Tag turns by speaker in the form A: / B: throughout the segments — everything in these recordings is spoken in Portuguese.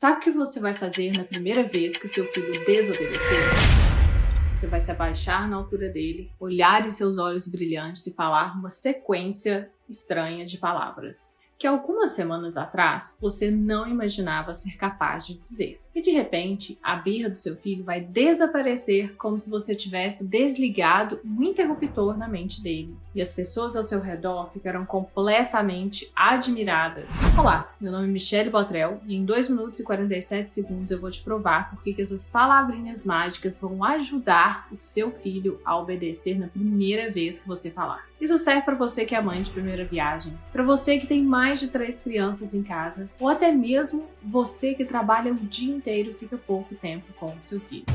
A: Sabe o que você vai fazer na primeira vez que o seu filho desobedecer? Você vai se abaixar na altura dele, olhar em seus olhos brilhantes e falar uma sequência estranha de palavras que algumas semanas atrás você não imaginava ser capaz de dizer. E de repente, a birra do seu filho vai desaparecer como se você tivesse desligado um interruptor na mente dele. E as pessoas ao seu redor ficarão completamente admiradas. Olá, meu nome é Michelle Botrel e em 2 minutos e 47 segundos eu vou te provar por que essas palavrinhas mágicas vão ajudar o seu filho a obedecer na primeira vez que você falar. Isso serve para você que é mãe de primeira viagem, para você que tem mais de 3 crianças em casa, ou até mesmo você que trabalha o dia inteiro e fica pouco tempo com o seu filho.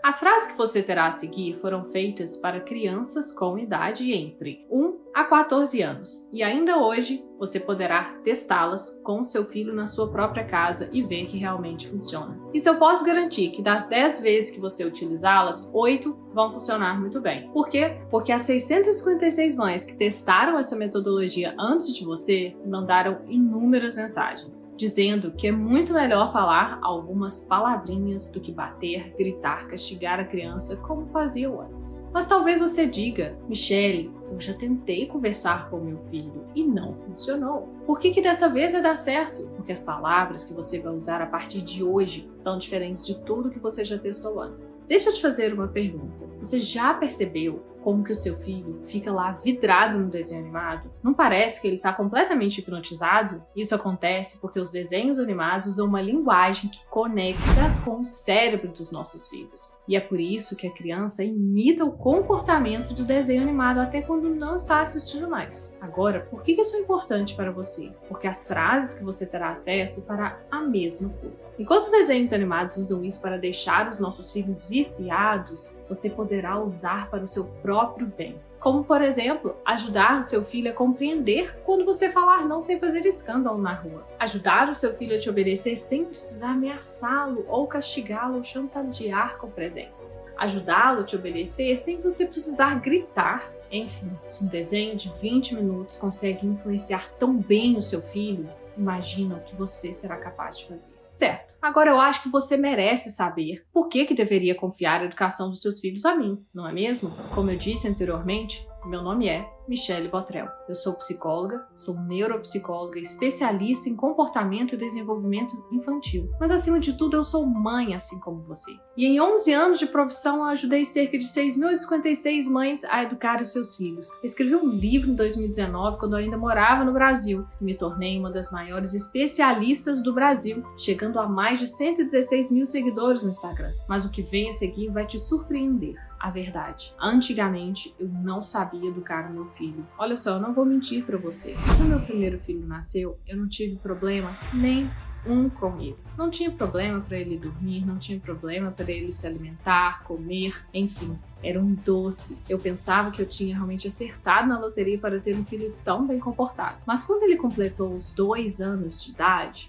A: As frases que você terá a seguir foram feitas para crianças com idade entre 1 a 14 anos, e ainda hoje você poderá testá-las com o seu filho na sua própria casa e ver que realmente funciona. Isso eu posso garantir que das 10 vezes que você utilizá-las, 8 vão funcionar muito bem. Por quê? Porque as 656 mães que testaram essa metodologia antes de você mandaram inúmeras mensagens, dizendo que é muito melhor falar algumas palavrinhas do que bater, gritar, castigar a criança como faziam antes. Mas talvez você diga, Michelle, eu já tentei conversar com meu filho e não funcionou. Por que dessa vez vai dar certo? Porque as palavras que você vai usar a partir de hoje são diferentes de tudo que você já testou antes. Deixa eu te fazer uma pergunta. Você já percebeu como que o seu filho fica lá vidrado no desenho animado? Não parece que ele está completamente hipnotizado? Isso acontece porque os desenhos animados usam uma linguagem que conecta com o cérebro dos nossos filhos. E é por isso que a criança imita o comportamento do desenho animado até quando não está assistindo mais. Agora, por que isso é importante para você? Porque as frases que você terá acesso fará a mesma coisa. Enquanto os desenhos animados usam isso para deixar os nossos filhos viciados, você poderá usar para o seu próprio bem. Como, por exemplo, ajudar o seu filho a compreender quando você falar não sem fazer escândalo na rua. Ajudar o seu filho a te obedecer sem precisar ameaçá-lo ou castigá-lo ou chantagear com presentes. Ajudá-lo a te obedecer sem você precisar gritar. Enfim, se um desenho de 20 minutos consegue influenciar tão bem o seu filho, imagina o que você será capaz de fazer. Certo. Agora eu acho que você merece saber por que deveria confiar a educação dos seus filhos a mim, não é mesmo? Como eu disse anteriormente, meu nome é Michelle Botrel. Eu sou psicóloga, sou neuropsicóloga, especialista em comportamento e desenvolvimento infantil. Mas acima de tudo eu sou mãe, assim como você. E em 11 anos de profissão eu ajudei cerca de 6.056 mães a educar os seus filhos. Escrevi um livro em 2019 quando eu ainda morava no Brasil e me tornei uma das maiores especialistas do Brasil, chegando a mais de 116 mil seguidores no Instagram. Mas o que vem a seguir vai te surpreender. A verdade. Antigamente, eu não sabia educar o meu filho. Olha só, eu não vou mentir pra você. Quando meu primeiro filho nasceu, eu não tive problema nenhum com ele. Não tinha problema para ele dormir, não tinha problema para ele se alimentar, comer, enfim. Era um doce. Eu pensava que eu tinha realmente acertado na loteria para ter um filho tão bem comportado. Mas quando ele completou os 2 anos de idade,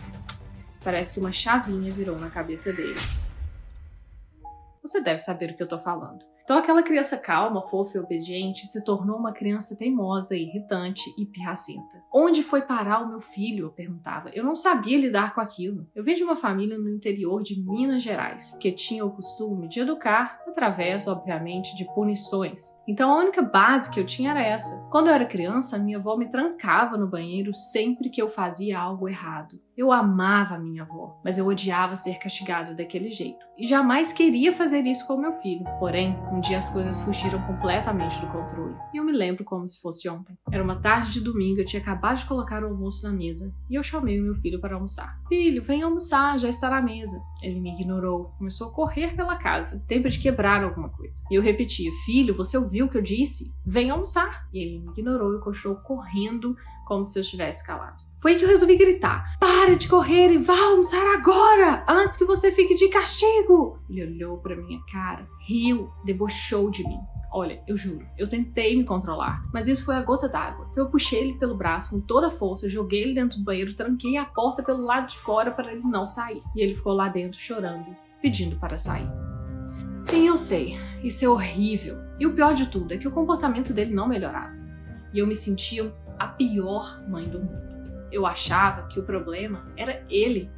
A: parece que uma chavinha virou na cabeça dele. Você deve saber o que eu tô falando. Então aquela criança calma, fofa e obediente se tornou uma criança teimosa, irritante e pirracenta. Onde foi parar o meu filho? Eu perguntava. Eu não sabia lidar com aquilo. Eu vim de uma família no interior de Minas Gerais, que tinha o costume de educar através, obviamente, de punições. Então a única base que eu tinha era essa. Quando eu era criança, minha avó me trancava no banheiro sempre que eu fazia algo errado. Eu amava a minha avó, mas eu odiava ser castigada daquele jeito. E jamais queria fazer isso com meu filho. Porém, um dia as coisas fugiram completamente do controle. E eu me lembro como se fosse ontem. Era uma tarde de domingo, eu tinha acabado de colocar o almoço na mesa. E eu chamei o meu filho para almoçar. Filho, vem almoçar, já está na mesa. Ele me ignorou, começou a correr pela casa. Tempo de quebrar alguma coisa. E eu repetia, filho, você ouviu o que eu disse? Vem almoçar. E ele me ignorou e continuou correndo como se eu estivesse calado. Foi aí que eu resolvi gritar. Pare de correr e vá almoçar agora, antes que você fique de castigo. Ele olhou pra minha cara, riu, debochou de mim. Olha, eu juro, eu tentei me controlar, mas isso foi a gota d'água. Então eu puxei ele pelo braço com toda a força, joguei ele dentro do banheiro, tranquei a porta pelo lado de fora para ele não sair. E ele ficou lá dentro chorando, pedindo para sair. Sim, eu sei, isso é horrível. E o pior de tudo é que o comportamento dele não melhorava. E eu me sentia a pior mãe do mundo. Eu achava que o problema era ele,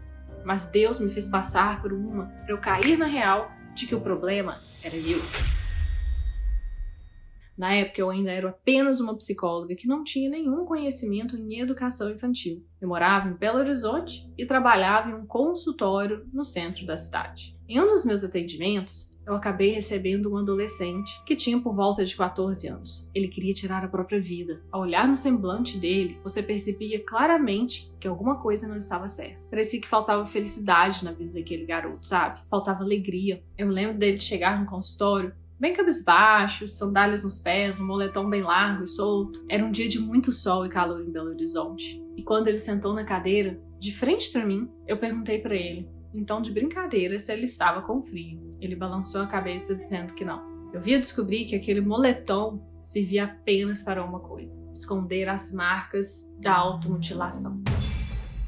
A: mas Deus me fez passar por para eu cair na real de que o problema era eu. Na época, eu ainda era apenas uma psicóloga que não tinha nenhum conhecimento em educação infantil. Eu morava em Belo Horizonte e trabalhava em um consultório no centro da cidade. Em um dos meus atendimentos, eu acabei recebendo um adolescente que tinha por volta de 14 anos. Ele queria tirar a própria vida. Ao olhar no semblante dele, você percebia claramente que alguma coisa não estava certa. Parecia que faltava felicidade na vida daquele garoto, sabe? Faltava alegria. Eu lembro dele chegar no consultório bem cabisbaixo, sandálias nos pés, um moletom bem largo e solto. Era um dia de muito sol e calor em Belo Horizonte. E quando ele sentou na cadeira, de frente para mim, eu perguntei para ele, em tom de brincadeira, se ele estava com frio. Ele balançou a cabeça dizendo que não. Eu via descobrir que aquele moletom servia apenas para uma coisa: esconder as marcas da automutilação.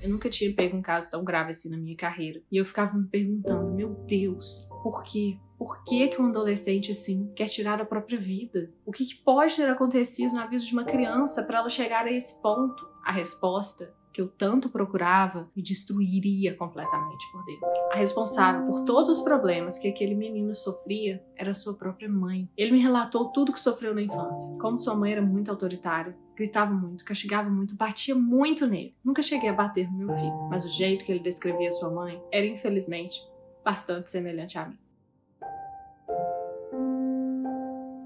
A: Eu nunca tinha pego um caso tão grave assim na minha carreira. E eu ficava me perguntando, meu Deus, por quê? Por que um adolescente assim quer tirar a própria vida? O que pode ter acontecido na vida de uma criança para ela chegar a esse ponto? A resposta que eu tanto procurava me destruiria completamente por dentro. A responsável por todos os problemas que aquele menino sofria era sua própria mãe. Ele me relatou tudo que sofreu na infância. Como sua mãe era muito autoritária, gritava muito, castigava muito, batia muito nele. Nunca cheguei a bater no meu filho, mas o jeito que ele descrevia sua mãe era, infelizmente, bastante semelhante a mim.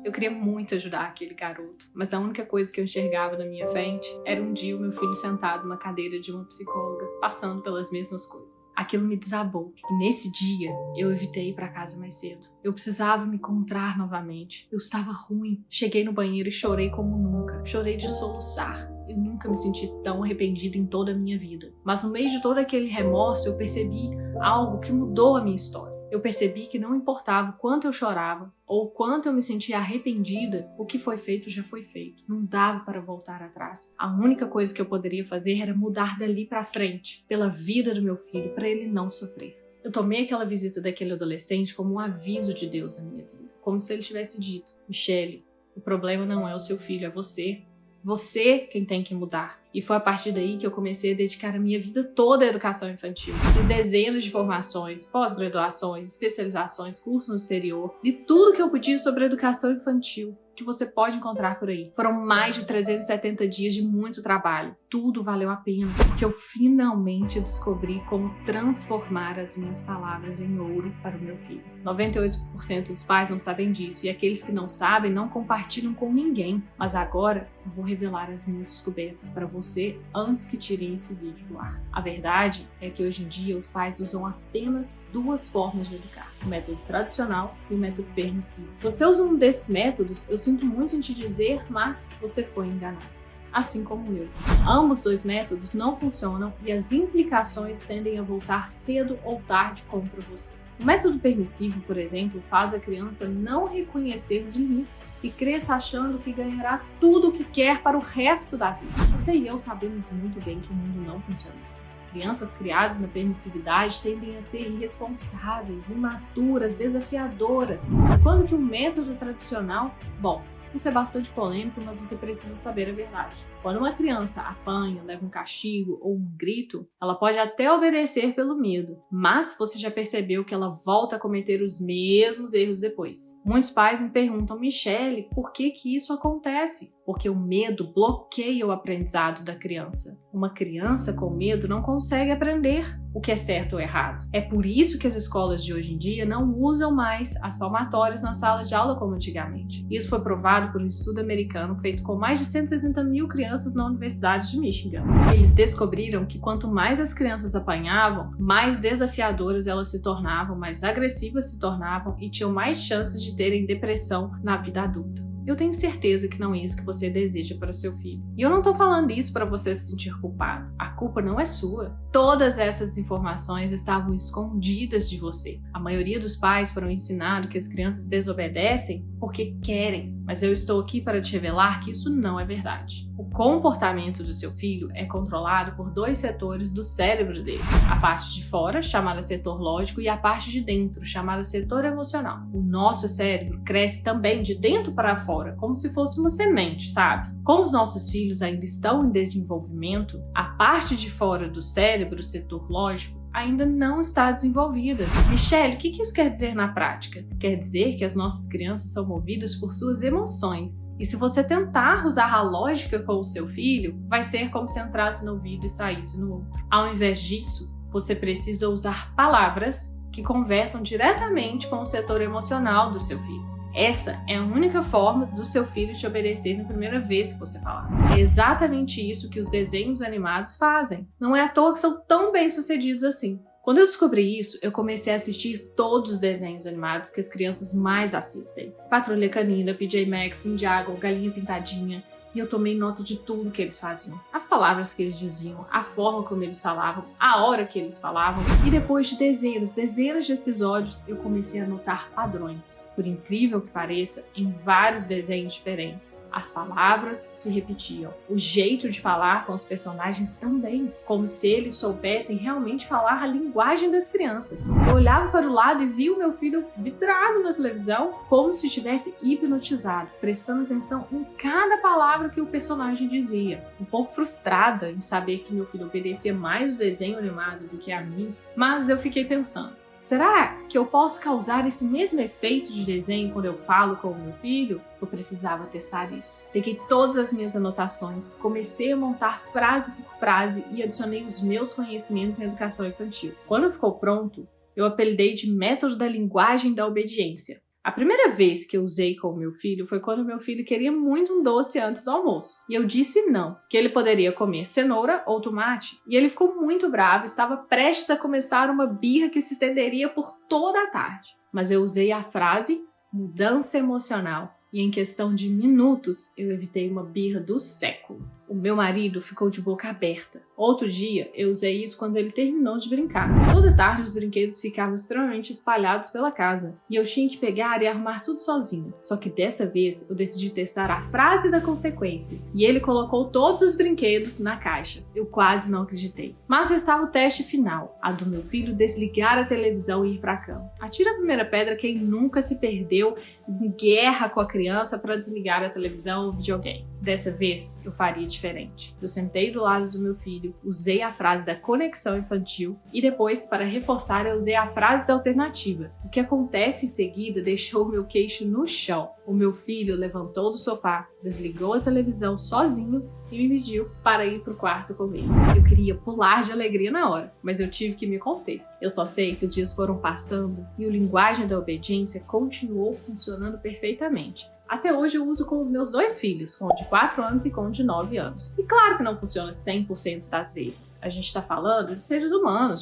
A: Eu queria muito ajudar aquele garoto, mas a única coisa que eu enxergava na minha frente era um dia o meu filho sentado na cadeira de uma psicóloga, passando pelas mesmas coisas. Aquilo me desabou, e nesse dia eu evitei ir para casa mais cedo. Eu precisava me encontrar novamente. Eu estava ruim. Cheguei no banheiro e chorei como nunca. Chorei de soluçar. Eu nunca me senti tão arrependida em toda a minha vida. Mas no meio de todo aquele remorso eu percebi algo que mudou a minha história. Eu percebi que não importava o quanto eu chorava ou o quanto eu me sentia arrependida, o que foi feito já foi feito. Não dava para voltar atrás. A única coisa que eu poderia fazer era mudar dali para frente, pela vida do meu filho, para ele não sofrer. Eu tomei aquela visita daquele adolescente como um aviso de Deus na minha vida. Como se ele tivesse dito, Michele, o problema não é o seu filho, é você. Você quem tem que mudar. E foi a partir daí que eu comecei a dedicar a minha vida toda à educação infantil. Fiz dezenas de formações, pós-graduações, especializações, cursos no exterior. Li tudo que eu podia sobre educação infantil que você pode encontrar por aí. Foram mais de 370 dias de muito trabalho. Tudo valeu a pena, porque eu finalmente descobri como transformar as minhas palavras em ouro para o meu filho. 98% dos pais não sabem disso, e aqueles que não sabem não compartilham com ninguém. Mas agora eu vou revelar as minhas descobertas para você antes que tirem esse vídeo do ar. A verdade é que hoje em dia os pais usam apenas duas formas de educar: o método tradicional e o método permissivo. Se você usa um desses métodos, eu sinto muito em te dizer, mas você foi enganado. Assim como eu. Ambos dois métodos não funcionam e as implicações tendem a voltar cedo ou tarde contra você. O método permissivo, por exemplo, faz a criança não reconhecer os limites e cresça achando que ganhará tudo o que quer para o resto da vida. Você e eu sabemos muito bem que o mundo não funciona assim. Crianças criadas na permissividade tendem a ser irresponsáveis, imaturas, desafiadoras. Enquanto que o método tradicional, bom, isso é bastante polêmico, mas você precisa saber a verdade. Quando uma criança apanha, leva um castigo ou um grito, ela pode até obedecer pelo medo, mas você já percebeu que ela volta a cometer os mesmos erros depois. Muitos pais me perguntam, Michele, por que isso acontece? Porque o medo bloqueia o aprendizado da criança. Uma criança com medo não consegue aprender o que é certo ou errado. É por isso que as escolas de hoje em dia não usam mais as palmatórias na sala de aula como antigamente. Isso foi provado por um estudo americano feito com mais de 160 mil crianças na Universidade de Michigan. Eles descobriram que quanto mais as crianças apanhavam, mais desafiadoras elas se tornavam, mais agressivas se tornavam e tinham mais chances de terem depressão na vida adulta. Eu tenho certeza que não é isso que você deseja para o seu filho. E eu não estou falando isso para você se sentir culpado. A culpa não é sua. Todas essas informações estavam escondidas de você. A maioria dos pais foram ensinados que as crianças desobedecem porque querem. Mas eu estou aqui para te revelar que isso não é verdade. O comportamento do seu filho é controlado por dois setores do cérebro dele. A parte de fora, chamada setor lógico, e a parte de dentro, chamada setor emocional. O nosso cérebro cresce também de dentro para fora, como se fosse uma semente, sabe? Como os nossos filhos ainda estão em desenvolvimento, a parte de fora do cérebro, o setor lógico, ainda não está desenvolvida. Michele, o que isso quer dizer na prática? Quer dizer que as nossas crianças são movidas por suas emoções. E se você tentar usar a lógica com o seu filho, vai ser como se entrasse no ouvido e saísse no outro. Ao invés disso, você precisa usar palavras que conversam diretamente com o setor emocional do seu filho. Essa é a única forma do seu filho te obedecer na primeira vez que você falar. É exatamente isso que os desenhos animados fazem. Não é à toa que são tão bem-sucedidos assim. Quando eu descobri isso, eu comecei a assistir todos os desenhos animados que as crianças mais assistem. Patrulha Canina, PJ Masks, Ninjago, Galinha Pintadinha. E eu tomei nota de tudo que eles faziam. As palavras que eles diziam, a forma como eles falavam, a hora que eles falavam. E depois de dezenas de episódios, eu comecei a notar padrões. Por incrível que pareça, em vários desenhos diferentes. As palavras se repetiam. O jeito de falar com os personagens também. Como se eles soubessem realmente falar a linguagem das crianças. Eu olhava para o lado e vi o meu filho vidrado na televisão, como se estivesse hipnotizado, prestando atenção em cada palavra que o personagem dizia. Um pouco frustrada em saber que meu filho obedecia mais o desenho animado do que a mim, mas eu fiquei pensando, será que eu posso causar esse mesmo efeito de desenho quando eu falo com o meu filho? Eu precisava testar isso. Peguei todas as minhas anotações, comecei a montar frase por frase e adicionei os meus conhecimentos em educação infantil. Quando ficou pronto, eu apelidei de método da linguagem da obediência. A primeira vez que eu usei com o meu filho foi quando meu filho queria muito um doce antes do almoço. E eu disse não, que ele poderia comer cenoura ou tomate. E ele ficou muito bravo e estava prestes a começar uma birra que se estenderia por toda a tarde. Mas eu usei a frase mudança emocional. E em questão de minutos, eu evitei uma birra do século. O meu marido ficou de boca aberta. Outro dia, eu usei isso quando ele terminou de brincar. Toda tarde, os brinquedos ficavam extremamente espalhados pela casa. E eu tinha que pegar e arrumar tudo sozinho. Só que dessa vez, eu decidi testar a frase da consequência. E ele colocou todos os brinquedos na caixa. Eu quase não acreditei. Mas restava o teste final. A do meu filho desligar a televisão e ir pra cama. Atira a primeira pedra quem nunca se perdeu em guerra com a criança para desligar a televisão ou videogame. Dessa vez, eu faria diferente. Eu sentei do lado do meu filho, usei a frase da conexão infantil e depois, para reforçar, eu usei a frase da alternativa. O que acontece em seguida deixou o meu queixo no chão. O meu filho levantou do sofá, desligou a televisão sozinho e me pediu para ir pro quarto com ele. Eu queria pular de alegria na hora, mas eu tive que me conter. Eu só sei que os dias foram passando e o linguagem da obediência continuou funcionando perfeitamente. Até hoje eu uso com os meus dois filhos, com o de 4 anos e com o de 9 anos. E claro que não funciona 100% das vezes. A gente está falando de seres humanos,